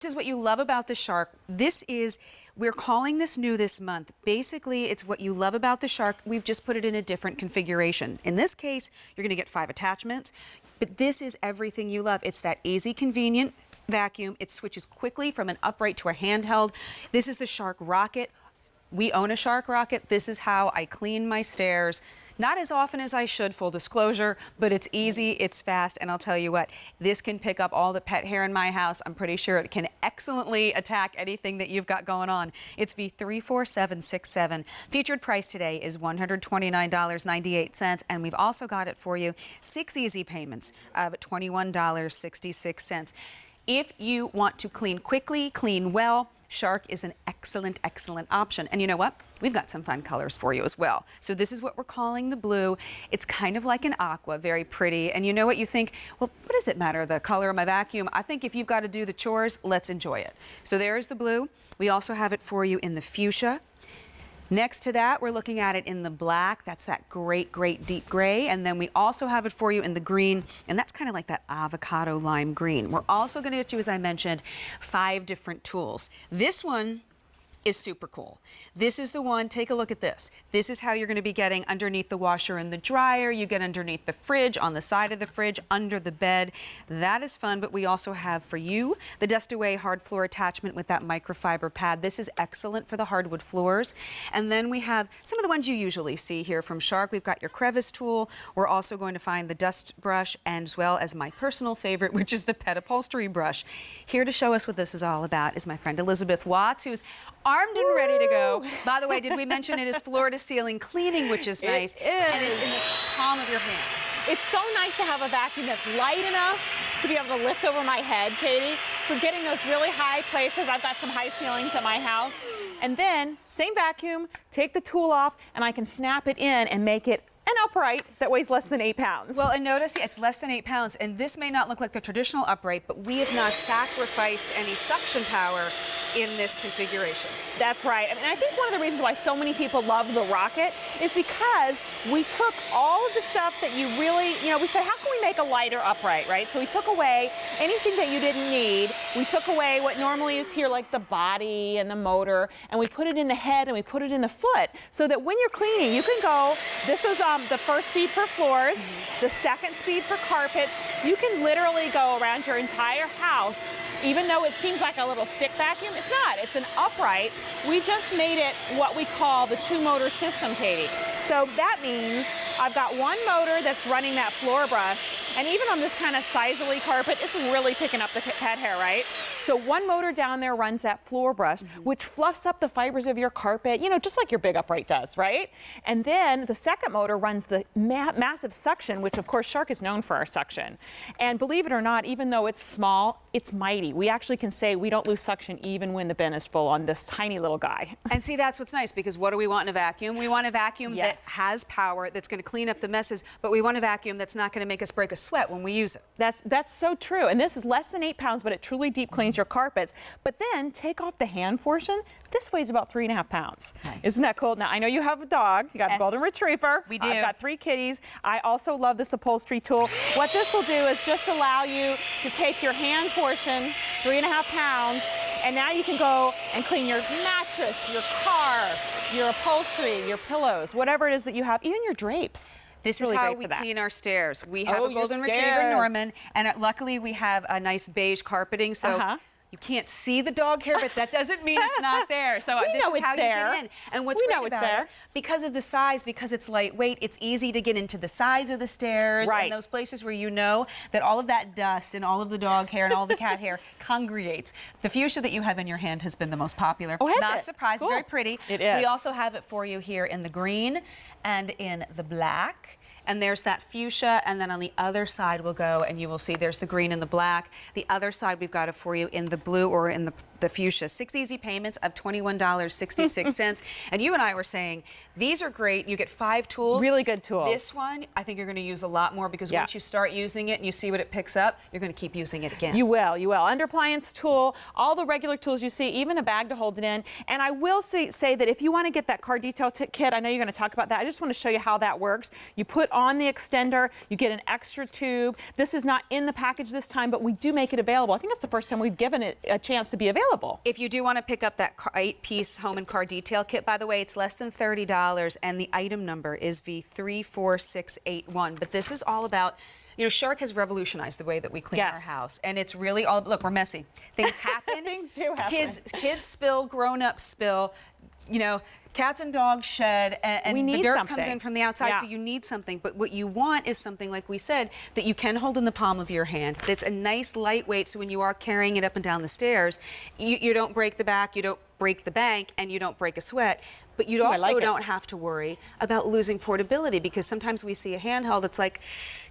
This is what you love about the Shark. We're calling this new this month. Basically, it's what you love about the Shark. We've just put it in a different configuration. In this case, you're gonna get 5 attachments, but this is everything you love. It's that easy, convenient vacuum. It switches quickly from an upright to a handheld. This is the Shark Rocket. We own a Shark Rocket. This is how I clean my stairs. Not as often as I should, full disclosure, but it's easy, it's fast, and I'll tell you what, this can pick up all the pet hair in my house. I'm pretty sure it can excellently attack anything that you've got going on. It's V34767. Featured price today is $129.98, and we've also got it for you 6 easy payments of $21.66. If you want to clean quickly, clean well, Shark is an excellent, excellent option. And you know what? We've got some fun colors for you as well. So this is what we're calling the blue. It's kind of like an aqua, very pretty. And you know what? You think, well, what does it matter, the color of my vacuum? I think if you've got to do the chores, let's enjoy it. So there's the blue. We also have it for you in the fuchsia. Next to that, we're looking at it in the black. That's that great, great deep gray. And then we also have it for you in the green, and that's kind of like that avocado lime green. We're also going to get you, as I mentioned, 5 different tools. This one is super cool. This is the one, take a look at this. This is how you're going to be getting underneath the washer and the dryer. You get underneath the fridge, on the side of the fridge, under the bed. That is fun, but we also have for you the Dust Away hard floor attachment with that microfiber pad. This is excellent for the hardwood floors. And then we have some of the ones you usually see here from Shark. We've got your crevice tool. We're also going to find the dust brush, and as well as my personal favorite, which is the pet upholstery brush. Here to show us what this is all about is my friend Elizabeth Watts, who's armed and ready to go. By the way, did we mention it is floor to ceiling cleaning, which is nice. It is. And it's in the palm of your hand. It's so nice to have a vacuum that's light enough to be able to lift over my head, Katie, for getting those really high places. I've got some high ceilings at my house. And then, same vacuum, take the tool off, and I can snap it in and make it an upright that weighs less than 8 pounds. Well, and notice it's less than 8 pounds, and this may not look like the traditional upright, but we have not sacrificed any suction power in this configuration. That's right. I mean, I think one of the reasons why so many people love the Rocket is because we took all of the stuff that you really, we said, how can we make a lighter upright, right? So we took away anything that you didn't need. We took away what normally is here, like the body and the motor, and we put it in the head and we put it in the foot, so that when you're cleaning, you can go, this is the first speed for floors, the second speed for carpets. You can literally go around your entire house. Even though it seems like a little stick vacuum, it's not. It's an upright. We just made it what we call the 2-motor system, Katie. So that means I've got one motor that's running that floor brush, and even on this kind of sizely carpet, it's really picking up the pet hair, right? So one motor down there runs that floor brush, which fluffs up the fibers of your carpet, just like your big upright does, right? And then the second motor runs the massive suction, which of course Shark is known for our suction. And believe it or not, even though it's small, it's mighty. We actually can say we don't lose suction even when the bin is full on this tiny little guy. And see, that's what's nice, because what do we want in a vacuum? We want a vacuum that has power, that's going to clean up the messes, but we want a vacuum that's not going to make us break a sweat when we use it. That's so true. And this is less than 8 pounds, but it truly deep cleans your carpets. But then take off the hand portion. This weighs about 3.5 pounds. Nice. Isn't that cool? Now, I know you have a dog. You got a golden retriever. We do. I've got 3 kitties. I also love this upholstery tool. What this will do is just allow you to take your hand portion, 3.5 pounds, and now you can go and clean your mattress, your car, your upholstery, your pillows, whatever it is that you have, even your drapes. This is how we clean our stairs. We have a golden stairs. retriever, Norman, and luckily we have a nice beige carpeting, so you can't see the dog hair, but that doesn't mean it's not there. So this is how you get in. And what's great about it, because of the size, because it's lightweight, it's easy to get into the sides of the stairs and those places where you know that all of that dust and all of the dog hair and all the cat hair congregates. The fuchsia that you have in your hand has been the most popular. Not surprised, very pretty. It is. We also have it for you here in the green and in the black. And there's that fuchsia, and then on the other side we'll go, and you will see there's the green and the black. The other side we've got it for you in the blue or in the the fuchsia. 6 easy payments of $21.66. And you and I were saying, these are great. You get 5 tools. Really good tools. This one, I think you're going to use a lot more because once you start using it and you see what it picks up, you're going to keep using it again. You will, you will. Under appliance tool, all the regular tools you see, even a bag to hold it in. And I will say that if you want to get that car detail kit, I know you're going to talk about that. I just want to show you how that works. You put on the extender, you get an extra tube. This is not in the package this time, but we do make it available. I think that's the first time we've given it a chance to be available. If you do want to pick up that 8-piece home and car detail kit, by the way, it's less than $30, and the item number is V34681. But this is all about, you know, Shark has revolutionized the way that we clean our house, and it's really all, look, we're messy. Things happen. Things do happen. Kids spill, grown-ups spill, you know, cats and dogs shed, and the dirt comes in from the outside, so you need something. But what you want is something, like we said, that you can hold in the palm of your hand. That's a nice lightweight, so when you are carrying it up and down the stairs, you don't break the back, you don't break the bank, and you don't break a sweat. But you also don't have to worry about losing portability, because sometimes we see a handheld, it's like,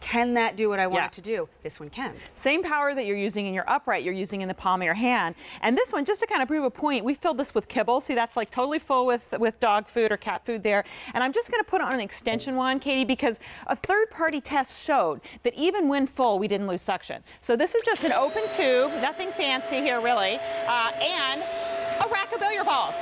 can that do what I want it to do? This one can. Same power that you're using in your upright, you're using in the palm of your hand. And this one, just to kind of prove a point, we filled this with kibble. See, that's like totally full with dog food or cat food there. And I'm just going to put on an extension wand, Katie, because a third-party test showed that even when full, we didn't lose suction. So this is just an open tube, nothing fancy here really, and a rack of billiard balls.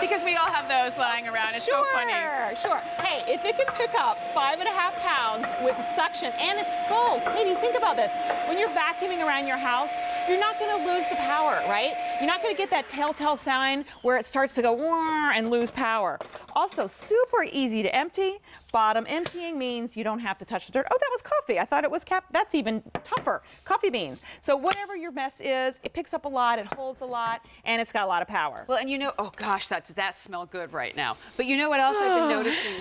Because we all have those lying around. It's so funny. Sure. Hey, if it can pick up 5.5 pounds with suction and it's full, Katie, think about this. When you're vacuuming around your house, you're not going to lose the power, right? You're not going to get that telltale sign where it starts to go wah and lose power. Also, super easy to empty. Bottom emptying means you don't have to touch the dirt. Oh, that was coffee. I thought it was that's even tougher. Coffee beans. So whatever your mess is, it picks up a lot, it holds a lot, and it's got a lot of power. Well, and you know, oh gosh, does that smell good right now? But you know what else I've been noticing?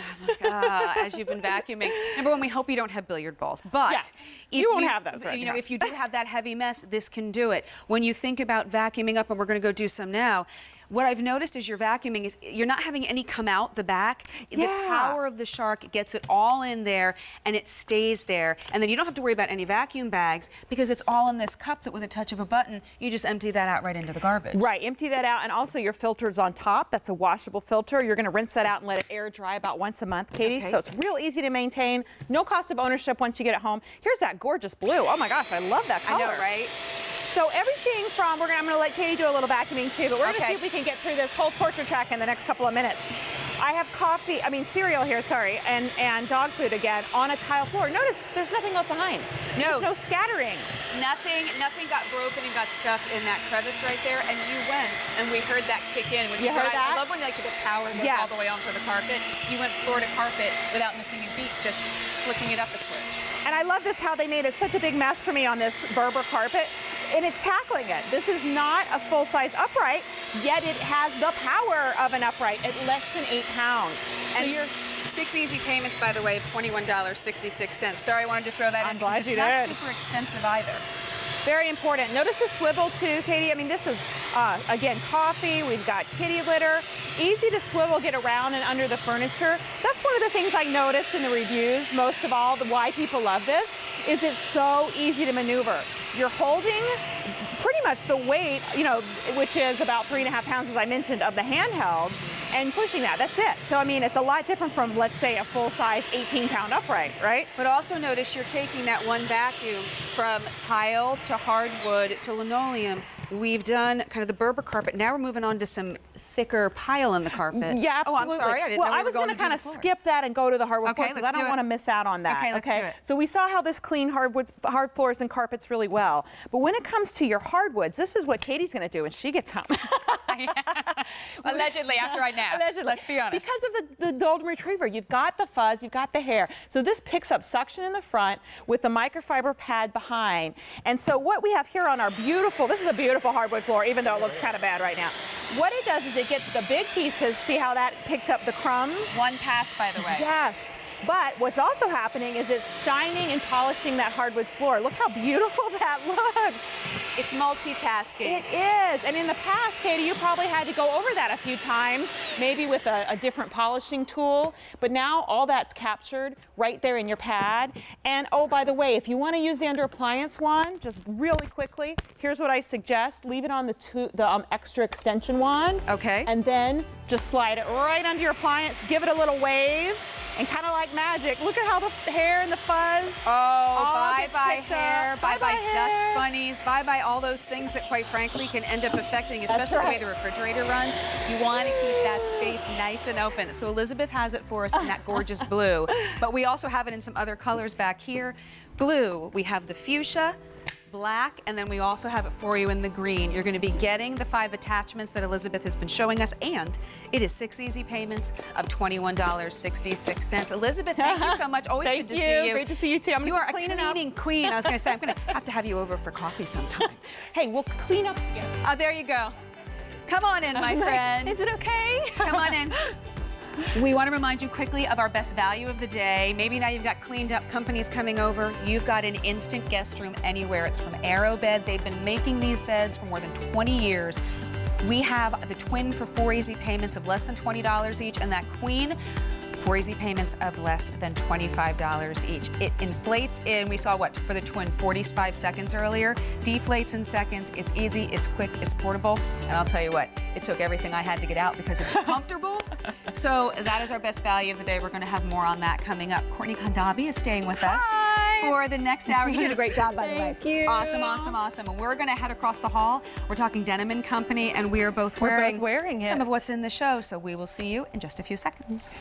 As you've been vacuuming. Number one, we hope you don't have billiard balls. But if you won't have those right now. If you do have that heavy mess, this can do it. When you think about vacuuming up, and we're going to go do some now, what I've noticed is your vacuuming is you're not having any come out the back. The power of the Shark gets it all in there and it stays there. And then you don't have to worry about any vacuum bags because it's all in this cup that with a touch of a button, you just empty that out right into the garbage. Right, empty that out. And also your filter's on top. That's a washable filter. You're going to rinse that out and let it air dry about once a month, Katie. So it's real easy to maintain. No cost of ownership once you get it home. Here's that gorgeous blue. Oh my gosh, I love that color. I know, right? So everything from, I'm going to let Katie do a little vacuuming too, but we're going to see if we can get through this whole torture track in the next couple of minutes. I have cereal here, and dog food again on a tile floor. Notice there's nothing left behind. There's no scattering. Nothing got broken and got stuck in that crevice right there, and you went, and we heard that kick in, which is what I love when you like to get power goes all the way onto the carpet. You went floor to carpet without missing a beat, just flicking it up a switch. And I love this, how they made it such a big mess for me on this Berber carpet. And it's tackling it. This is not a full-size upright, yet it has the power of an upright at less than 8 pounds. And so 6 easy payments, by the way, of $21.66. Sorry, I wanted to throw that in. I'm glad you did. It's not super expensive either. Very important. Notice the swivel too, Katie. I mean, this is, again, coffee. We've got kitty litter. Easy to swivel, get around and under the furniture. That's one of the things I noticed in the reviews, most of all, why people love this, is it's so easy to maneuver. You're holding pretty much the weight, which is about 3.5 pounds, as I mentioned, of the handheld, and pushing that. That's it. So, I mean, it's a lot different from, let's say, a full-size 18-pound upright, right? But also notice you're taking that one vacuum from tile to hardwood to linoleum. We've done kind of the Berber carpet. Now we're moving on to some thicker pile in the carpet. Yeah, absolutely. Oh, I'm sorry. I didn't know we were going to kind of skip that and go to the hardwood floors because I don't want to miss out on that. Okay, let's do it. So we saw how this cleaned hard floors and carpets really well. But when it comes to your hardwoods, this is what Katie's going to do when she gets home. Allegedly, after I nap. Allegedly. Let's be honest. Because of the golden retriever, you've got the fuzz, you've got the hair. So this picks up suction in the front with the microfiber pad behind. And so what we have here on our this is a beautiful hardwood floor, even though it looks kind of bad right now. What it does is it gets the big pieces. See how that picked up the crumbs? One pass, by the way. Yes. But what's also happening is it's shining and polishing that hardwood floor. Look how beautiful that looks. It's multitasking. It is. And in the past, Katie, you probably had to go over that a few times maybe with a different polishing tool. But now all that's captured right there in your pad. And oh, by the way, if you want to use the under appliance wand, just really quickly, here's what I suggest. Leave it on the extra extension wand. Okay. And then just slide it right under your appliance, give it a little wave, and kind of like magic, look at how the hair and the fuzz. Oh, bye-bye hair, bye-bye dust bunnies, bye-bye all those things that quite frankly can end up affecting, especially the way the refrigerator runs. You want to keep that space nice and open. So Elizabeth has it for us in that gorgeous blue, but we also have it in some other colors back here. Blue, we have the fuchsia, black, and then we also have it for you in the green. You're going to be getting the 5 attachments that Elizabeth has been showing us, and it is 6 easy payments of $21.66. Elizabeth, thank you so much. Always good to see you. Great to see you too. You are a cleaning queen. I was going to say, I'm going to have to have you over for coffee sometime. Hey, we'll clean up together. Oh, there you go. Come on in, my friend. Is it okay? Come on in. We want to remind you quickly of our best value of the day. Maybe now you've got cleaned up companies coming over. You've got an instant guest room anywhere. It's from AeroBed. They've been making these beds for more than 20 years. We have the twin for 4 easy payments of less than $20 each, and that queen, 4 easy payments of less than $25 each. It inflates in, we saw what, for the twin, 45 seconds earlier. Deflates in seconds. It's easy, it's quick, it's portable. And I'll tell you what, it took everything I had to get out because it was comfortable. So that is our best value of the day. We're going to have more on that coming up. Courtney Kondabi is staying with us for the next hour. You did a great job, by the way. Thank you. Awesome, awesome, awesome. And we're going to head across the hall. We're talking Denim & Company, and we are both wearing it. some of what's in the show. So we will see you in just a few seconds.